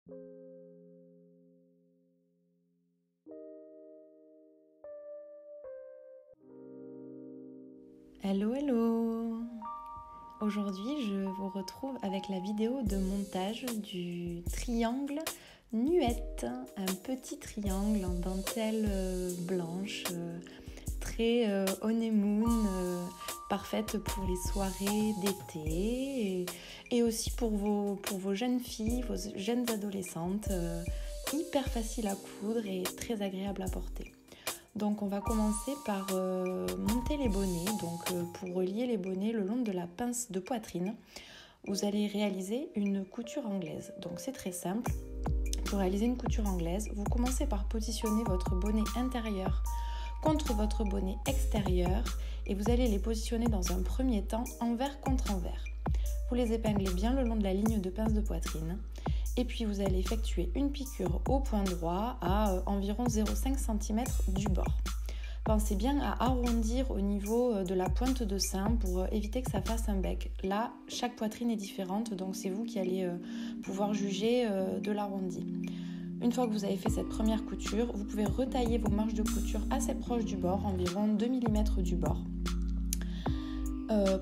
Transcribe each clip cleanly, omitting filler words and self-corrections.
Hello, hello! Aujourd'hui, je vous retrouve avec la vidéo de montage du triangle nuette, un petit triangle en dentelle blanche, très honeymoon, parfaite pour les soirées d'été et aussi pour vos jeunes filles, vos jeunes adolescentes, hyper facile à coudre et très agréable à porter. Donc on va commencer par monter les bonnets. Donc pour relier les bonnets le long de la pince de poitrine, vous allez réaliser une couture anglaise. Donc c'est très simple. Pour réaliser une couture anglaise, vous commencez par positionner votre bonnet intérieur contre votre bonnet extérieur et vous allez les positionner dans un premier temps envers contre envers. Vous les épinglez bien le long de la ligne de pince de poitrine. Et puis vous allez effectuer une piqûre au point droit à environ 0,5 cm du bord. Pensez bien à arrondir au niveau de la pointe de sein pour éviter que ça fasse un bec. Là, chaque poitrine est différente, donc c'est vous qui allez pouvoir juger de l'arrondi. Une fois que vous avez fait cette première couture, vous pouvez retailler vos marges de couture assez proches du bord, environ 2 mm du bord.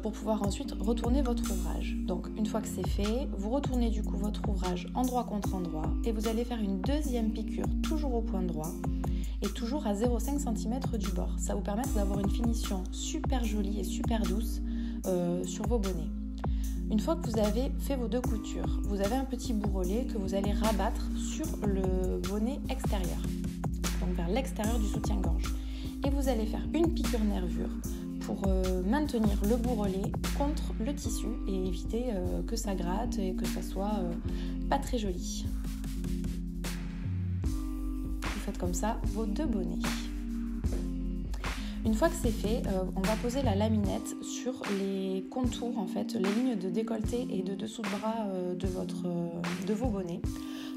Pour pouvoir ensuite retourner votre ouvrage. Donc une fois que c'est fait, vous retournez du coup votre ouvrage endroit contre endroit et vous allez faire une deuxième piqûre toujours au point droit et toujours à 0,5 cm du bord. Ça vous permet d'avoir une finition super jolie et super douce sur vos bonnets. Une fois que vous avez fait vos deux coutures, vous avez un petit bourrelet que vous allez rabattre sur le bonnet extérieur, donc vers l'extérieur du soutien-gorge. Et vous allez faire une piqûre nervure pour maintenir le bourrelet contre le tissu et éviter que ça gratte et que ça soit pas très joli. Vous faites comme ça vos deux bonnets. Une fois que c'est fait, on va poser la laminette sur les contours, en fait, les lignes de décolleté et de dessous de bras de vos bonnets.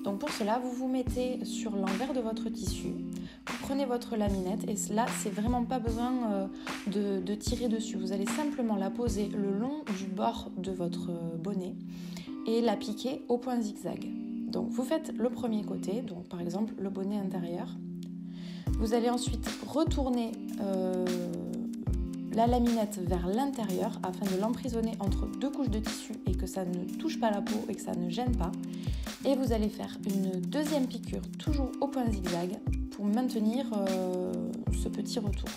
Donc pour cela, vous vous mettez sur l'envers de votre tissu, vous prenez votre laminette et là, c'est vraiment pas besoin de tirer dessus. Vous allez simplement la poser le long du bord de votre bonnet et la piquer au point zigzag. Donc vous faites le premier côté, donc par exemple le bonnet intérieur. Vous allez ensuite retourner la laminette vers l'intérieur afin de l'emprisonner entre deux couches de tissu et que ça ne touche pas la peau et que ça ne gêne pas. Et vous allez faire une deuxième piqûre toujours au point zigzag pour maintenir ce petit retour.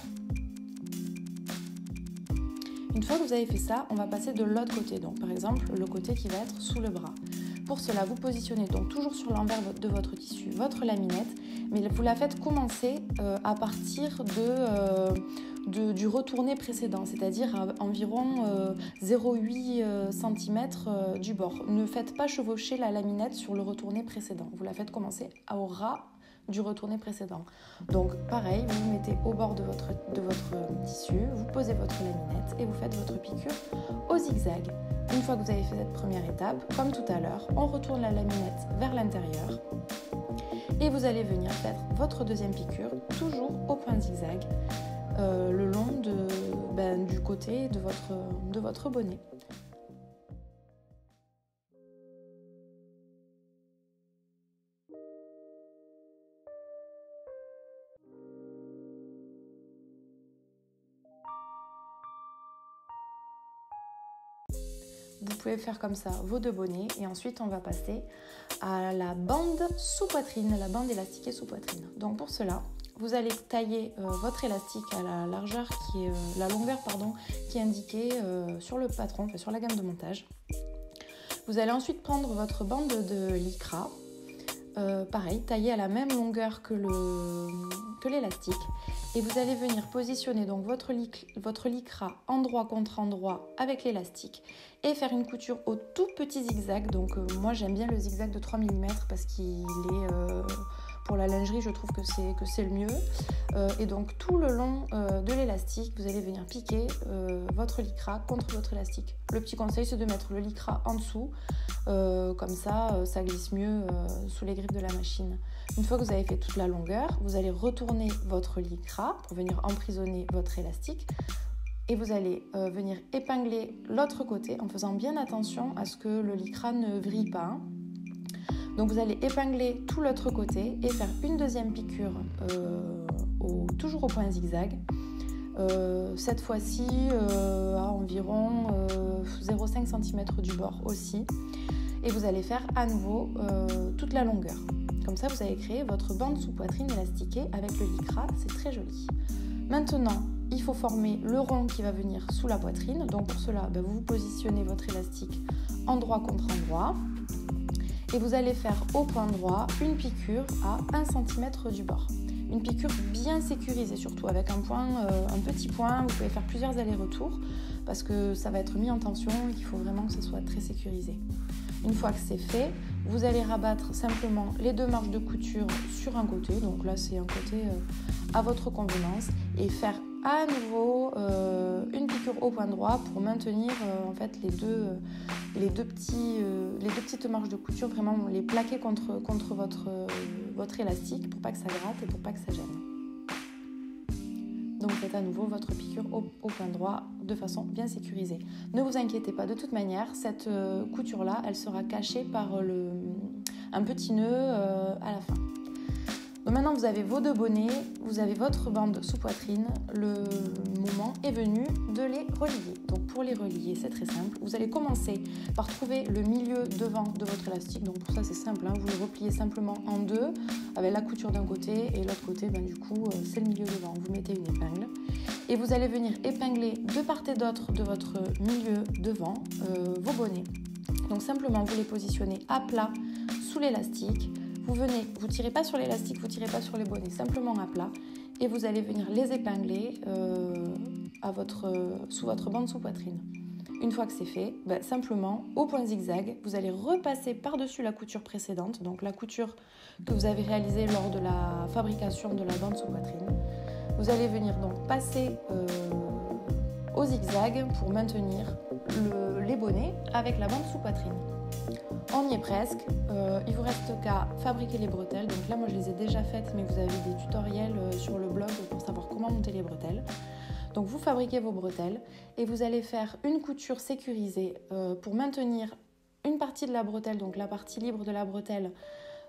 Une fois que vous avez fait ça, on va passer de l'autre côté, donc par exemple le côté qui va être sous le bras. Pour cela, vous positionnez donc toujours sur l'envers de votre tissu votre laminette, mais vous la faites commencer à partir du retourné précédent, c'est-à-dire à environ 0,8 cm du bord. Ne faites pas chevaucher la laminette sur le retourné précédent, vous la faites commencer au ras du retourné précédent. Donc pareil, vous vous mettez au bord de votre tissu, vous posez votre laminette et vous faites votre piqûre au zigzag. Une fois que vous avez fait cette première étape, comme tout à l'heure, on retourne la laminette vers l'intérieur et vous allez venir faire votre deuxième piqûre, toujours au point zigzag, le long du côté de votre bonnet. Vous pouvez faire comme ça vos deux bonnets et ensuite on va passer à la bande sous poitrine, la bande élastiquée sous poitrine. Donc pour cela, vous allez tailler votre élastique à la longueur qui est indiquée sur le patron, sur la gamme de montage. Vous allez ensuite prendre votre bande de lycra, pareil, taillée à la même longueur que l'élastique. Et vous allez venir positionner donc votre lycra endroit contre endroit avec l'élastique et faire une couture au tout petit zigzag. Donc moi j'aime bien le zigzag de 3 mm parce qu'il est pour la lingerie, je trouve que c'est le mieux. Et donc tout le long de l'élastique, vous allez venir piquer votre lycra contre votre élastique. Le petit conseil, c'est de mettre le lycra en dessous, comme ça glisse mieux sous les griffes de la machine. Une fois que vous avez fait toute la longueur, vous allez retourner votre lycra pour venir emprisonner votre élastique. Et vous allez venir épingler l'autre côté en faisant bien attention à ce que le lycra ne vrille pas. Donc vous allez épingler tout l'autre côté et faire une deuxième piqûre toujours au point zigzag. Cette fois-ci à environ 0,5 cm du bord aussi. Et vous allez faire à nouveau toute la longueur. Comme ça, vous allez créer votre bande sous poitrine élastiquée avec le lycra, c'est très joli. Maintenant, il faut former le rond qui va venir sous la poitrine. Donc pour cela, vous positionnez votre élastique endroit contre endroit. Et vous allez faire au point droit une piqûre à 1 cm du bord. Une piqûre bien sécurisée surtout, avec un petit point. Vous pouvez faire plusieurs allers-retours parce que ça va être mis en tension et qu'il faut vraiment que ce soit très sécurisé. Une fois que c'est fait, vous allez rabattre simplement les 2 marges de couture sur un côté. Donc là, c'est un côté à votre convenance. Et faire à nouveau une piqûre au point droit pour maintenir en fait les deux petites marges de couture, vraiment les plaquer contre votre élastique pour pas que ça gratte et pour pas que ça gêne. Donc faites à nouveau votre piqûre au point droit de façon bien sécurisée. Ne vous inquiétez pas, de toute manière, cette couture-là, elle sera cachée par un petit nœud à la fin. Donc maintenant vous avez vos 2 bonnets, vous avez votre bande sous poitrine, le moment est venu de les relier. Donc pour les relier, c'est très simple. Vous allez commencer par trouver le milieu devant de votre élastique. Donc pour ça c'est simple, vous le repliez simplement en 2 avec la couture d'un côté et l'autre côté, du coup c'est le milieu devant. Vous mettez une épingle et vous allez venir épingler de part et d'autre de votre milieu devant vos bonnets. Donc simplement vous les positionnez à plat sous l'élastique. Vous tirez pas sur l'élastique, vous tirez pas sur les bonnets, simplement à plat. Et vous allez venir les épingler sous votre bande sous poitrine. Une fois que c'est fait, simplement au point zigzag, vous allez repasser par-dessus la couture précédente, donc la couture que vous avez réalisée lors de la fabrication de la bande sous poitrine. Vous allez venir donc passer au zigzag pour maintenir les bonnets avec la bande sous poitrine. On y est presque, il vous reste qu'à fabriquer les bretelles. Donc là moi je les ai déjà faites, mais vous avez des tutoriels sur le blog pour savoir comment monter les bretelles. Donc vous fabriquez vos bretelles et vous allez faire une couture sécurisée pour maintenir une partie de la bretelle, donc la partie libre de la bretelle,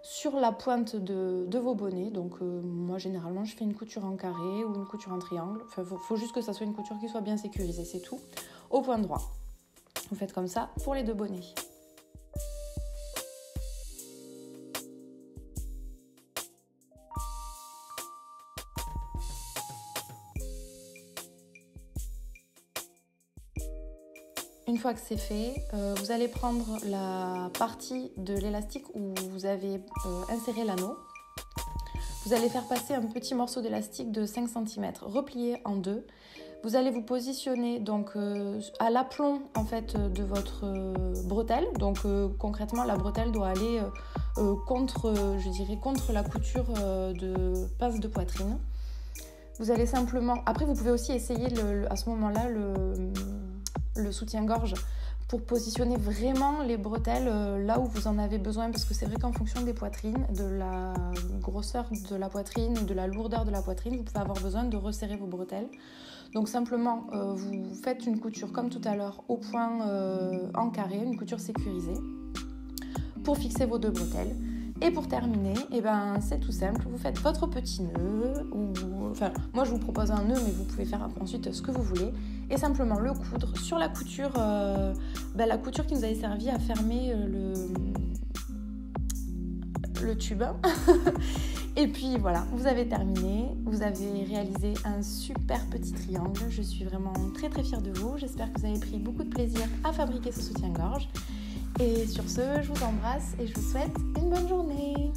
sur la pointe de vos bonnets. Donc moi généralement je fais une couture en carré ou une couture en triangle. Enfin faut juste que ça soit une couture qui soit bien sécurisée, c'est tout. Au point droit. Vous faites comme ça pour les 2 bonnets. Une fois que c'est fait, vous allez prendre la partie de l'élastique où vous avez inséré l'anneau. Vous allez faire passer un petit morceau d'élastique de 5 cm, replié en 2. Vous allez vous positionner donc à l'aplomb en fait de votre bretelle. Donc concrètement, la bretelle doit aller contre la couture de pince de poitrine. Vous allez simplement... Après, vous pouvez aussi essayer à ce moment-là le soutien-gorge pour positionner vraiment les bretelles là où vous en avez besoin, parce que c'est vrai qu'en fonction des poitrines, de la grosseur de la poitrine, de la lourdeur de la poitrine, vous pouvez avoir besoin de resserrer vos bretelles. Donc simplement, vous faites une couture comme tout à l'heure au point en carré, une couture sécurisée pour fixer vos 2 bretelles. Et pour terminer, c'est tout simple, vous faites votre petit nœud, moi je vous propose un nœud, mais vous pouvez faire ensuite ce que vous voulez, et simplement le coudre sur la couture, la couture qui nous avait servi à fermer le tube. Et puis voilà, vous avez terminé, vous avez réalisé un super petit triangle. Je suis vraiment très très fière de vous, j'espère que vous avez pris beaucoup de plaisir à fabriquer ce soutien-gorge. Et sur ce, je vous embrasse et je vous souhaite une bonne journée.